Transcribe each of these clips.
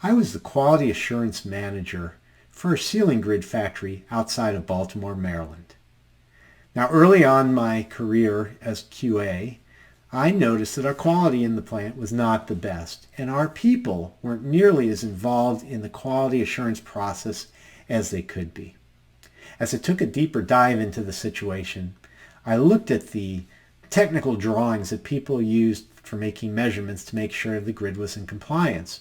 I was the quality assurance manager for a ceiling grid factory outside of Baltimore, Maryland. Now, early on in my career as QA, I noticed that our quality in the plant was not the best, and our people weren't nearly as involved in the quality assurance process as they could be. As I took a deeper dive into the situation, I looked at the technical drawings that people used for making measurements to make sure the grid was in compliance.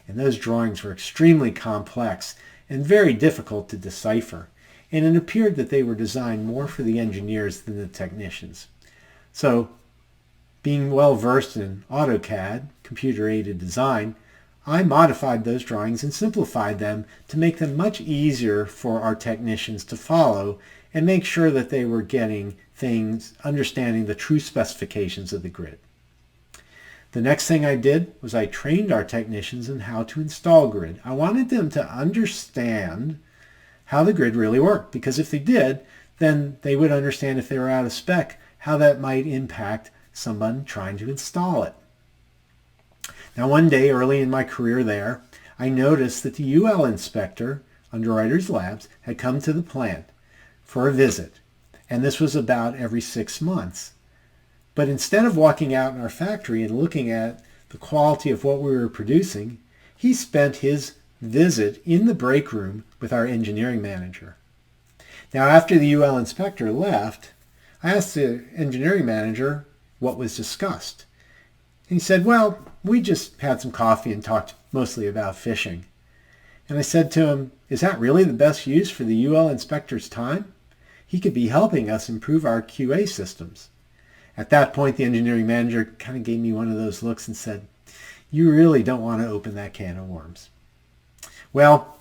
And those drawings were extremely complex and very difficult to decipher. And it appeared that they were designed more for the engineers than the technicians. So, being well versed in AutoCAD, computer-aided design, I modified those drawings and simplified them to make them much easier for our technicians to follow and make sure that they were getting things, understanding the true specifications of the grid. The next thing I did was I trained our technicians in how to install grid. I wanted them to understand how the grid really worked, because if they did, then they would understand if they were out of spec, how that might impact someone trying to install it. Now, one day early in my career there, I noticed that the UL inspector, Underwriters Labs, had come to the plant for a visit, and this was about every 6 months. But instead of walking out in our factory and looking at the quality of what we were producing, he spent his visit in the break room with our engineering manager. Now, after the UL inspector left, I asked the engineering manager what was discussed. And he said, well, we just had some coffee and talked mostly about fishing. And I said to him, is that really the best use for the UL inspector's time? He could be helping us improve our QA systems. At that point, the engineering manager kind of gave me one of those looks and said, you really don't want to open that can of worms. Well,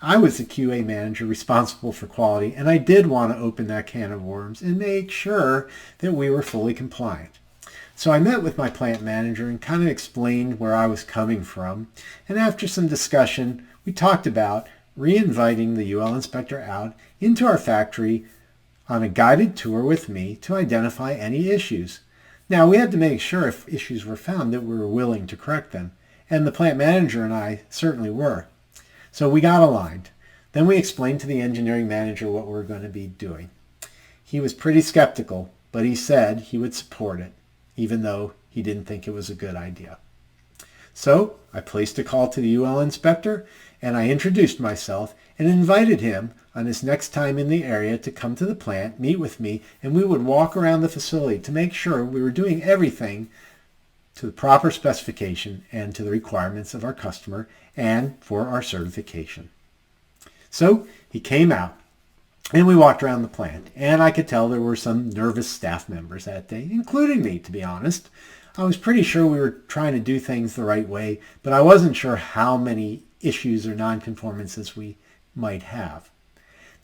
I was the QA manager responsible for quality, and I did want to open that can of worms and make sure that we were fully compliant. So I met with my plant manager and kind of explained where I was coming from. And after some discussion, we talked about re-inviting the UL inspector out into our factory on a guided tour with me to identify any issues. Now, we had to make sure if issues were found that we were willing to correct them. And the plant manager and I certainly were. So we got aligned. Then we explained to the engineering manager what we were going to be doing. He was pretty skeptical, but he said he would support it, even though he didn't think it was a good idea. So I placed a call to the UL inspector, and I introduced myself and invited him on his next time in the area to come to the plant, meet with me, and we would walk around the facility to make sure we were doing everything to the proper specification and to the requirements of our customer and for our certification. So he came out and we walked around the plant, and I could tell there were some nervous staff members that day, including me, to be honest. I was pretty sure we were trying to do things the right way, but I wasn't sure how many issues or nonconformances we might have.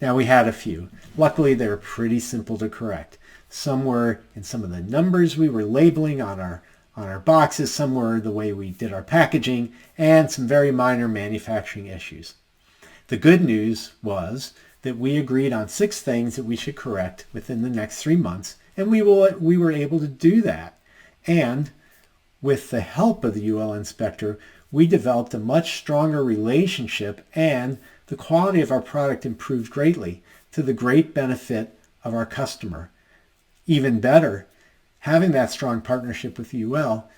Now, we had a few. Luckily, they were pretty simple to correct. Some were in some of the numbers we were labeling on our boxes, some were the way we did our packaging, and some very minor manufacturing issues. The good news was that we agreed on 6 things that we should correct within the next 3 months, and we were able to do that. And with the help of the UL inspector, we developed a much stronger relationship, and the quality of our product improved greatly to the great benefit of our customer. Even better, having that strong partnership with UL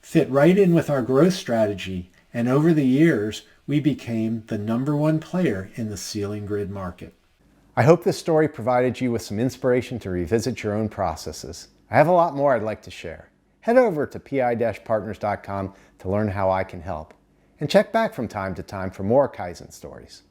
fit right in with our growth strategy, and over the years, we became the #1 player in the ceiling grid market. I hope this story provided you with some inspiration to revisit your own processes. I have a lot more I'd like to share. Head over to pi-partners.com to learn how I can help. And check back from time to time for more Kaizen stories.